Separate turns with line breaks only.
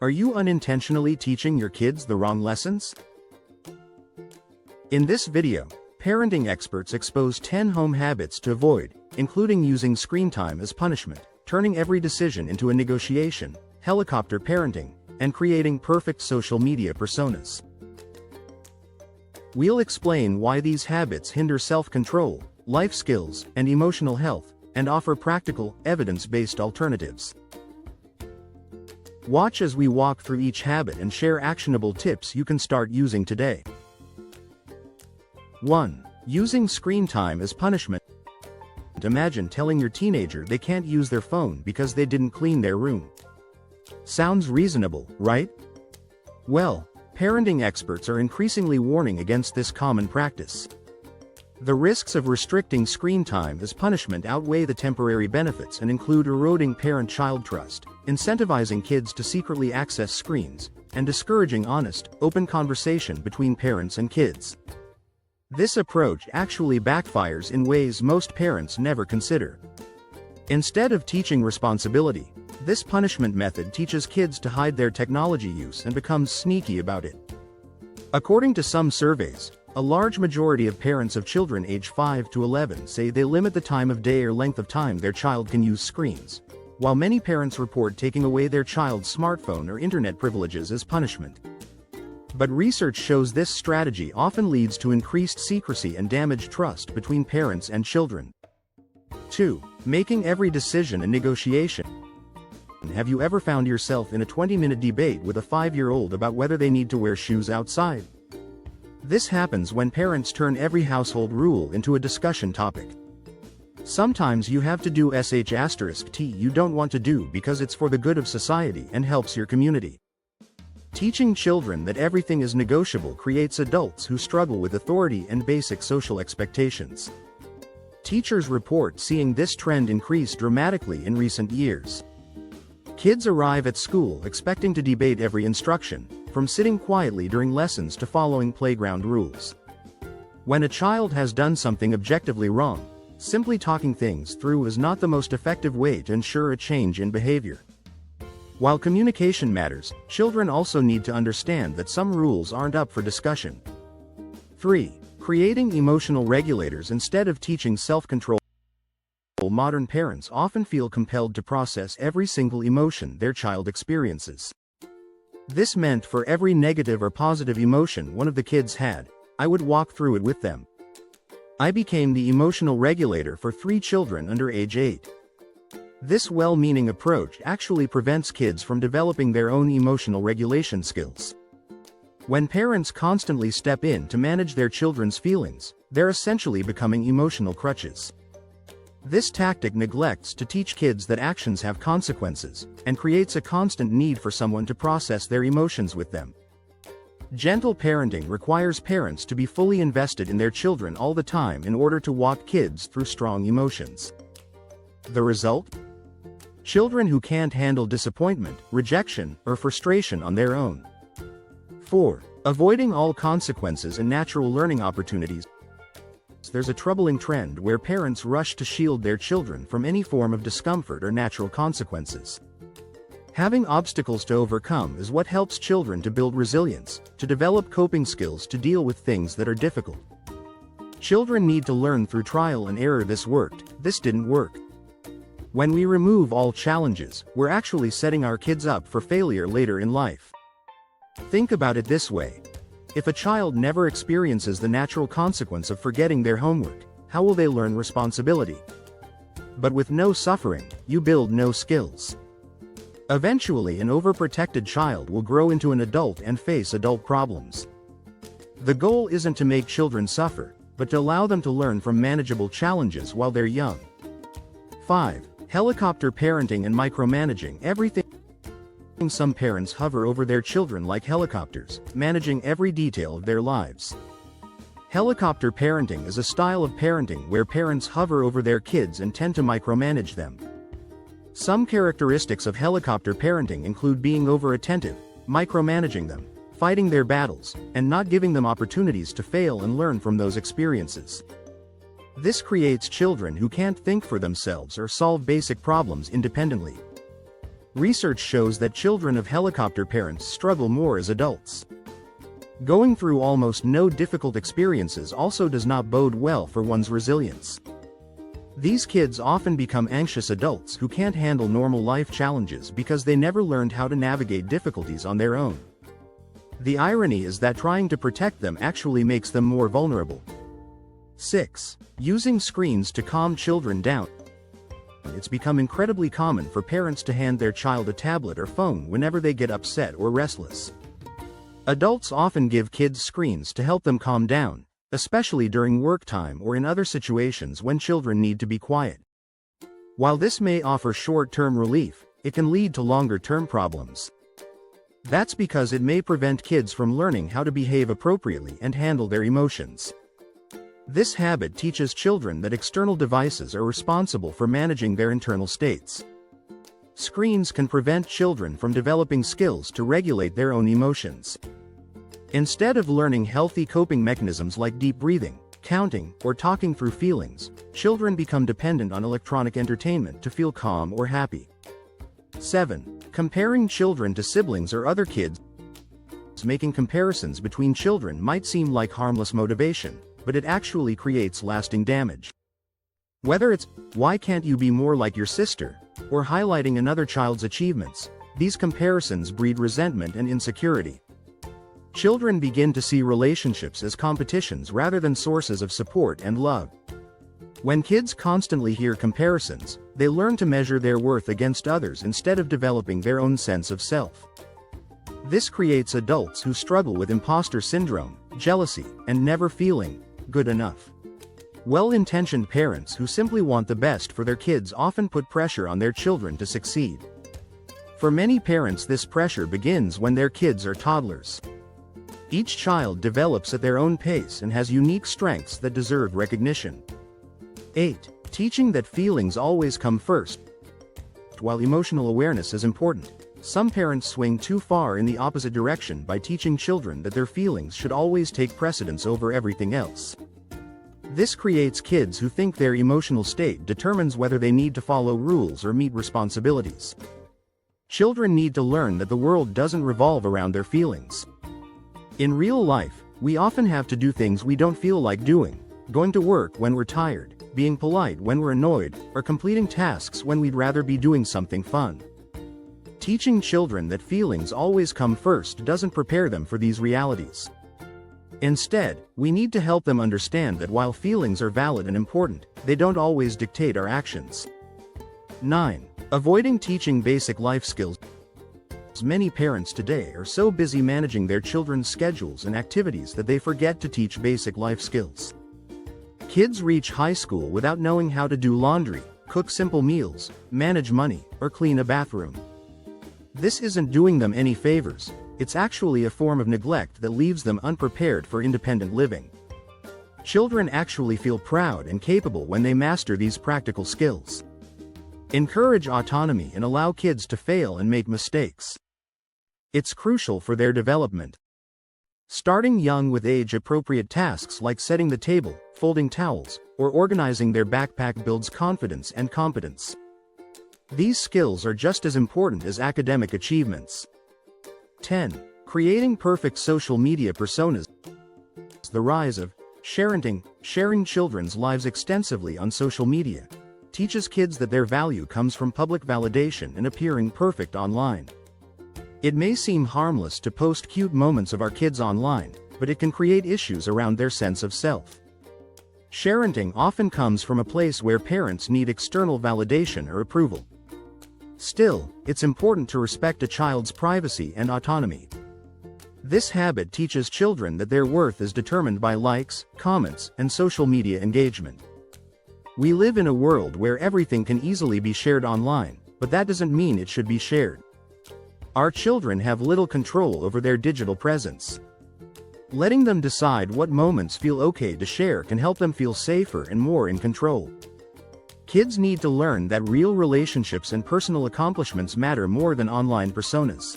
Are you unintentionally teaching your kids the wrong lessons? In this video, parenting experts expose 10 home habits to avoid, including using screen time as punishment, turning every decision into a negotiation, helicopter parenting, and creating perfect social media personas. We'll explain why these habits hinder self-control, life skills, and emotional health, and offer practical, evidence-based alternatives. Watch as we walk through each habit and share actionable tips you can start using today. 1. Using screen time as punishment. Imagine telling your teenager they can't use their phone because they didn't clean their room. Sounds reasonable, right? Well, parenting experts are increasingly warning against this common practice. The risks of restricting screen time as punishment outweigh the temporary benefits and include eroding parent-child trust, incentivizing kids to secretly access screens, and discouraging honest, open conversation between parents and kids. This approach actually backfires in ways most parents never consider. Instead of teaching responsibility, this punishment method teaches kids to hide their technology use and becomes sneaky about it. According to some surveys, a large majority of parents of children age 5 to 11 say they limit the time of day or length of time their child can use screens, while many parents report taking away their child's smartphone or internet privileges as punishment. But research shows this strategy often leads to increased secrecy and damaged trust between parents and children. 2. Making every decision a negotiation. Have you ever found yourself in a 20-minute debate with a 5-year-old about whether they need to wear shoes outside? This happens when parents turn every household rule into a discussion topic. Sometimes you have to do **T you don't want to do because it's for the good of society and helps your community. Teaching children that everything is negotiable creates adults who struggle with authority and basic social expectations. Teachers report seeing this trend increase dramatically in recent years. Kids arrive at school expecting to debate every instruction, from sitting quietly during lessons to following playground rules. When a child has done something objectively wrong, simply talking things through is not the most effective way to ensure a change in behavior. While communication matters, children also need to understand that some rules aren't up for discussion. 3. Creating emotional regulators instead of teaching self-control. Modern parents often feel compelled to process every single emotion their child experiences. This meant for every negative or positive emotion one of the kids had, I would walk through it with them. I became the emotional regulator for 3 children under age 8. This well-meaning approach actually prevents kids from developing their own emotional regulation skills. When parents constantly step in to manage their children's feelings, they're essentially becoming emotional crutches. This tactic neglects to teach kids that actions have consequences, and creates a constant need for someone to process their emotions with them. Gentle parenting requires parents to be fully invested in their children all the time in order to walk kids through strong emotions. The result? Children who can't handle disappointment, rejection, or frustration on their own. 4. Avoiding all consequences and natural learning opportunities. There's a troubling trend where parents rush to shield their children from any form of discomfort or natural consequences. Having obstacles to overcome is what helps children to build resilience, to develop coping skills to deal with things that are difficult. Children need to learn through trial and error. This worked, this didn't work. When we remove all challenges, we're actually setting our kids up for failure later in life. Think about it this way. If a child never experiences the natural consequence of forgetting their homework, how will they learn responsibility? But with no suffering, you build no skills. Eventually, an overprotected child will grow into an adult and face adult problems. The goal isn't to make children suffer, but to allow them to learn from manageable challenges while they're young. 5. Helicopter parenting and micromanaging everything. Some parents hover over their children like helicopters, managing every detail of their lives. Helicopter parenting is a style of parenting where parents hover over their kids and tend to micromanage them. Some characteristics of helicopter parenting include being over-attentive, micromanaging them, fighting their battles, and not giving them opportunities to fail and learn from those experiences. This creates children who can't think for themselves or solve basic problems independently. Research shows that children of helicopter parents struggle more as adults. Going through almost no difficult experiences also does not bode well for one's resilience. These kids often become anxious adults who can't handle normal life challenges because they never learned how to navigate difficulties on their own. The irony is that trying to protect them actually makes them more vulnerable. 6. Using screens to calm children down. It's become incredibly common for parents to hand their child a tablet or phone whenever they get upset or restless. Adults often give kids screens to help them calm down, especially during work time or in other situations when children need to be quiet. While this may offer short-term relief, it can lead to longer-term problems. That's because it may prevent kids from learning how to behave appropriately and handle their emotions. This habit teaches children that external devices are responsible for managing their internal states. Screens can prevent children from developing skills to regulate their own emotions. Instead of learning healthy coping mechanisms like deep breathing, counting, or talking through feelings, children become dependent on electronic entertainment to feel calm or happy. 7. Comparing children to siblings or other kids. Making comparisons between children might seem like harmless motivation, but it actually creates lasting damage. Whether it's, "Why can't you be more like your sister?" or highlighting another child's achievements, these comparisons breed resentment and insecurity. Children begin to see relationships as competitions rather than sources of support and love. When kids constantly hear comparisons, they learn to measure their worth against others instead of developing their own sense of self. This creates adults who struggle with imposter syndrome, jealousy, and never feeling good enough. Well-intentioned parents who simply want the best for their kids often put pressure on their children to succeed. For many parents, this pressure begins when their kids are toddlers. Each child develops at their own pace and has unique strengths that deserve recognition. 8. Teaching that feelings always come first. While emotional awareness is important, some parents swing too far in the opposite direction by teaching children that their feelings should always take precedence over everything else. This creates kids who think their emotional state determines whether they need to follow rules or meet responsibilities. Children need to learn that the world doesn't revolve around their feelings. In real life, we often have to do things we don't feel like doing, going to work when we're tired, being polite when we're annoyed, or completing tasks when we'd rather be doing something fun. Teaching children that feelings always come first doesn't prepare them for these realities. Instead, we need to help them understand that while feelings are valid and important, they don't always dictate our actions. 9. Avoiding teaching basic life skills. Many parents today are so busy managing their children's schedules and activities that they forget to teach basic life skills. Kids reach high school without knowing how to do laundry, cook simple meals, manage money, or clean a bathroom. This isn't doing them any favors. It's actually a form of neglect that leaves them unprepared for independent living. Children actually feel proud and capable when they master these practical skills. Encourage autonomy and allow kids to fail and make mistakes. It's crucial for their development. Starting young with age-appropriate tasks like setting the table, folding towels, or organizing their backpack builds confidence and competence. These skills are just as important as academic achievements. 10. Creating perfect social media personas. The rise of sharing children's lives extensively on social media, teaches kids that their value comes from public validation and appearing perfect online. It may seem harmless to post cute moments of our kids online, but it can create issues around their sense of self. Sharing often comes from a place where parents need external validation or approval. Still, it's important to respect a child's privacy and autonomy. This habit teaches children that their worth is determined by likes, comments, and social media engagement. We live in a world where everything can easily be shared online, but that doesn't mean it should be shared. Our children have little control over their digital presence. Letting them decide what moments feel okay to share can help them feel safer and more in control. Kids need to learn that real relationships and personal accomplishments matter more than online personas.